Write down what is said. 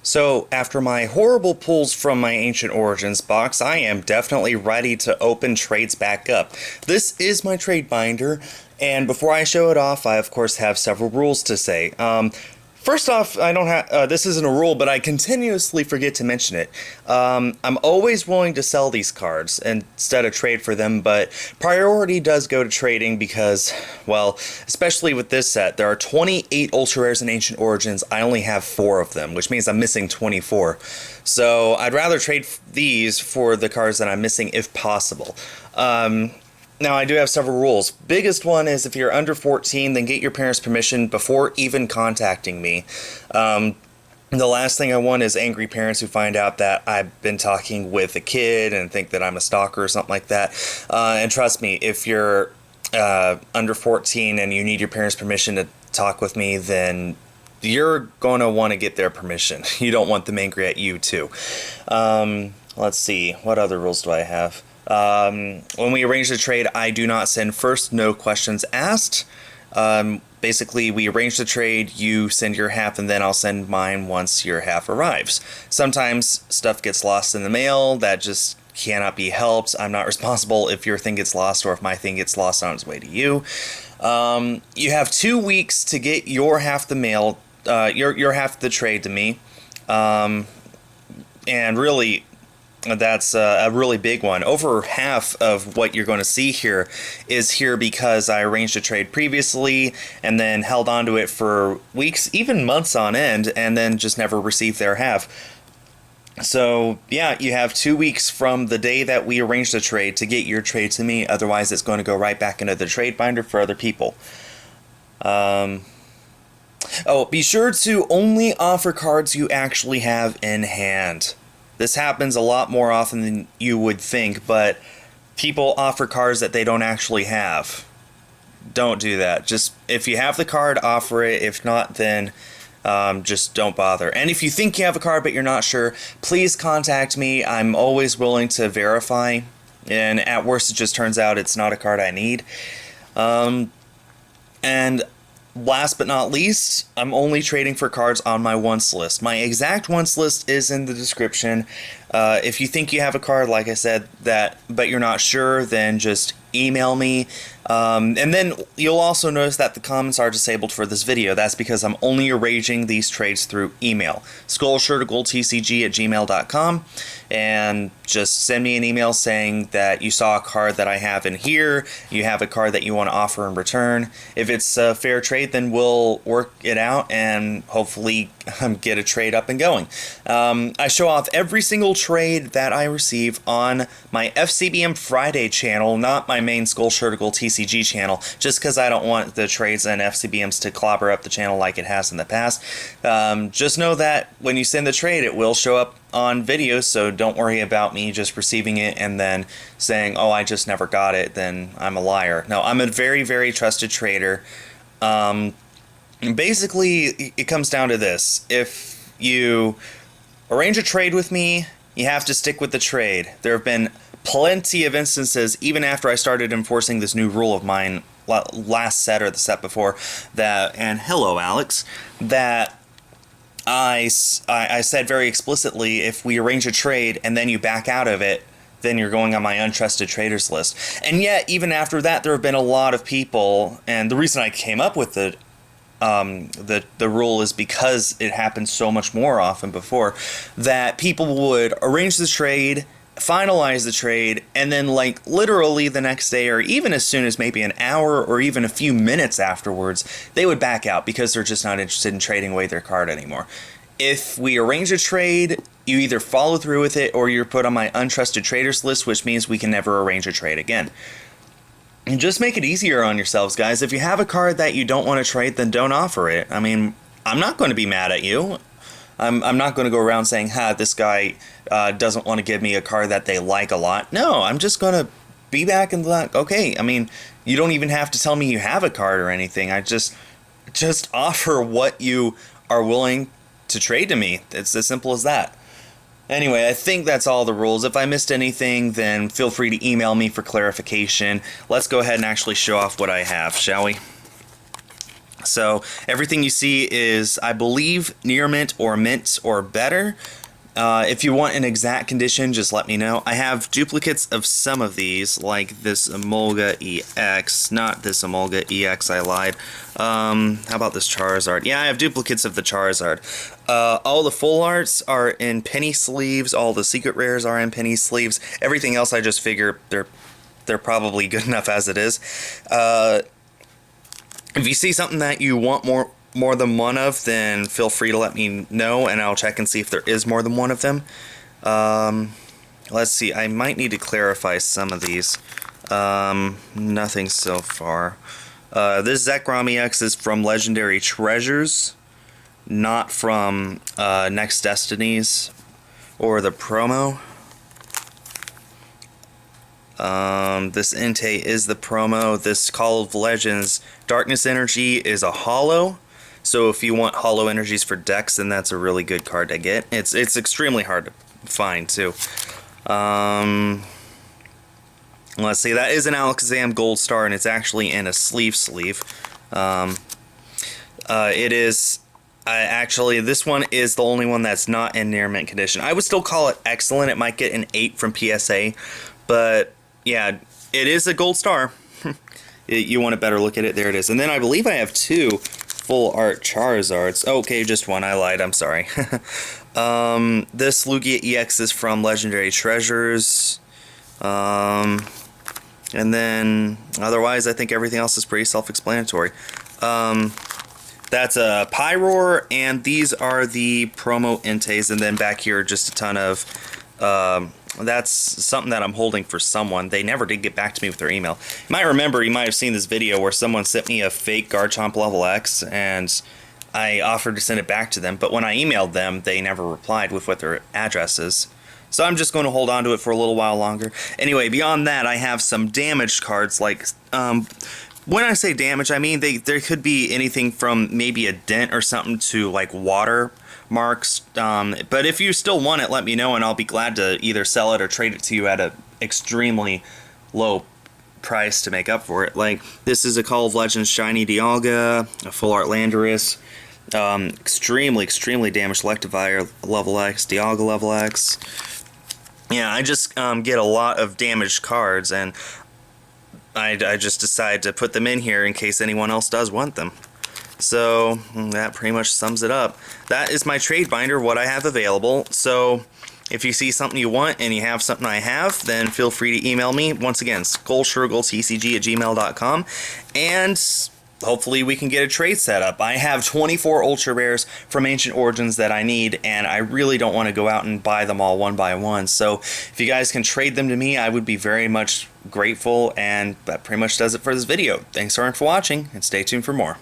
So, after my horrible pulls from my Ancient Origins box, I am definitely ready to open trades back up. This is my trade binder, and before I show it off, I of course have several rules to say. First off, I don't have, this isn't a rule, but I continuously forget to mention it. I'm always willing to sell these cards instead of trade for them, but priority does go to trading because, well, especially with this set, there are 28 Ultra Rares in Ancient Origins. I only have 4 of them, which means I'm missing 24. So I'd rather trade these for the cards that I'm missing if possible. Now, I do have several rules. Biggest one is if you're under 14, then get your parents' permission before even contacting me. The last thing I want is angry parents who find out that I've been talking with a kid and think that I'm a stalker or something like that. And trust me, if you're under 14 and you need your parents' permission to talk with me, then you're going to want to get their permission. You don't want them angry at you, too. Let's see. What other rules do I have? When we arrange the trade, I do not send first, no questions asked. Basically, we arrange the trade, you send your half, and then I'll send mine once your half arrives. Sometimes stuff gets lost in the mail, that just cannot be helped. I'm not responsible if your thing gets lost or if my thing gets lost on its way to you. You have 2 weeks to get your half the mail, your half the trade to me. And really, that's a really big one. Over half of what you're going to see here is here because I arranged a trade previously and then held on to it for weeks, even months on end, and then just never received their half. So, yeah, you have 2 weeks from the day that we arranged the trade to get your trade to me. Otherwise, it's going to go right back into the trade binder for other people. Oh, be sure to only offer cards you actually have in hand. This happens a lot more often than you would think, but people offer cards that they don't actually have. Don't do that. Just, if you have the card, offer it. If not, then just don't bother. And if you think you have a card but you're not sure, please contact me. I'm always willing to verify. And at worst, it just turns out it's not a card I need. And last but not least, I'm only trading for cards on my once list. My exact once list is in the description. If you think you have a card, like I said, but you're not sure, then just email me. And then you'll also notice that the comments are disabled for this video. That's because I'm only arranging these trades through email. skullshirtogoltcg@gmail.com, and just send me an email saying that you saw a card that I have in here, you have a card that you want to offer in return. If it's a fair trade, then we'll work it out and hopefully get a trade up and going. I show off every single trade that I receive on my FCBM Friday channel, not my main Skull Shirticle TCG channel, just because I don't want the trades and FCBMs to clobber up the channel like it has in the past. Just know that when you send the trade, it will show up on videos, so don't worry about me just receiving it and then saying, oh, I just never got it, then I'm a liar. No, I'm a very, very trusted trader. Basically, it comes down to this. If you arrange a trade with me, you have to stick with the trade. There have been plenty of instances, even after I started enforcing this new rule of mine last set or the set before, and hello, Alex, that I said very explicitly, if we arrange a trade and then you back out of it, then you're going on my untrusted traders list. And yet, even after that, there have been a lot of people, and the reason I came up with the rule is because it happened so much more often before, that people would arrange the trade, finalize the trade, and then like literally the next day, or even as soon as maybe an hour or even a few minutes afterwards, they would back out because they're just not interested in trading away their card anymore. If we arrange a trade, you either follow through with it or you're put on my untrusted traders list, which means we can never arrange a trade again. And just make it easier on yourselves, guys. If you have a card that you don't want to trade, then don't offer it. I mean, I'm not going to be mad at you. I'm not going to go around saying, this guy doesn't want to give me a card that they like a lot. No, I'm just going to be back and like, okay, I mean, you don't even have to tell me you have a card or anything. I just offer what you are willing to trade to me. It's as simple as that. Anyway, I think that's all the rules. If I missed anything, then feel free to email me for clarification. Let's go ahead and actually show off what I have, shall we? So everything you see is, I believe, near mint or better. If you want an exact condition, just let me know. I have duplicates of some of these, like this Emolga EX. Not this Emolga EX, I lied. How about this Charizard? Yeah, I have duplicates of the Charizard. All the full arts are in penny sleeves. All the secret rares are in penny sleeves. Everything else, I just figure they're probably good enough as it is. If you see something that you want more than one of, then feel free to let me know, and I'll check and see if there is more than one of them. Let's see, I might need to clarify some of these. Nothing so far. This Zekrom EX is from Legendary Treasures, not from Next Destinies or the promo. This Entei is the promo. This Call of Legends Darkness Energy is a holo. So if you want holo energies for decks, then that's a really good card to get. It's extremely hard to find too. Let's see, that is an Alakazam Gold Star, and it's actually in a sleeve. It is actually, this one is the only one that's not in near mint condition. I would still call it excellent. It might get an 8 from PSA, but yeah, it is a Gold Star. You want a better look at it? There it is. And then I believe I have 2 full art Charizards. Okay, just one. I lied. I'm sorry. This Lugia EX is from Legendary Treasures. And then otherwise, I think everything else is pretty self-explanatory. That's a Pyroar, and these are the promo Enteis. And then back here, just a ton of... that's something that I'm holding for someone. They never did get back to me with their email. You might remember, you might have seen this video where someone sent me a fake Garchomp level X, and I offered to send it back to them, but when I emailed them, they never replied with what their address is. So I'm just going to hold on to it for a little while longer. Anyway, beyond that, I have some damaged cards, like, when I say damage, I mean there could be anything from maybe a dent or something to, like, water marks, but if you still want it, let me know, and I'll be glad to either sell it or trade it to you at an extremely low price to make up for it. Like, this is a Call of Legends Shiny Dialga, a Full Art Landorus, extremely damaged Electivire level X, Dialga level X. Yeah, I just get a lot of damaged cards, and I just decide to put them in here in case anyone else does want them. So that pretty much sums it up. That is my trade binder, what I have available. So if you see something you want and you have something I have, then feel free to email me. Once again, skullsugargoldtcg@gmail.com, and hopefully we can get a trade set up. I have 24 Ultra Rares from Ancient Origins that I need, and I really don't want to go out and buy them all one by one. So if you guys can trade them to me, I would be very much grateful, and that pretty much does it for this video. Thanks for watching, and stay tuned for more.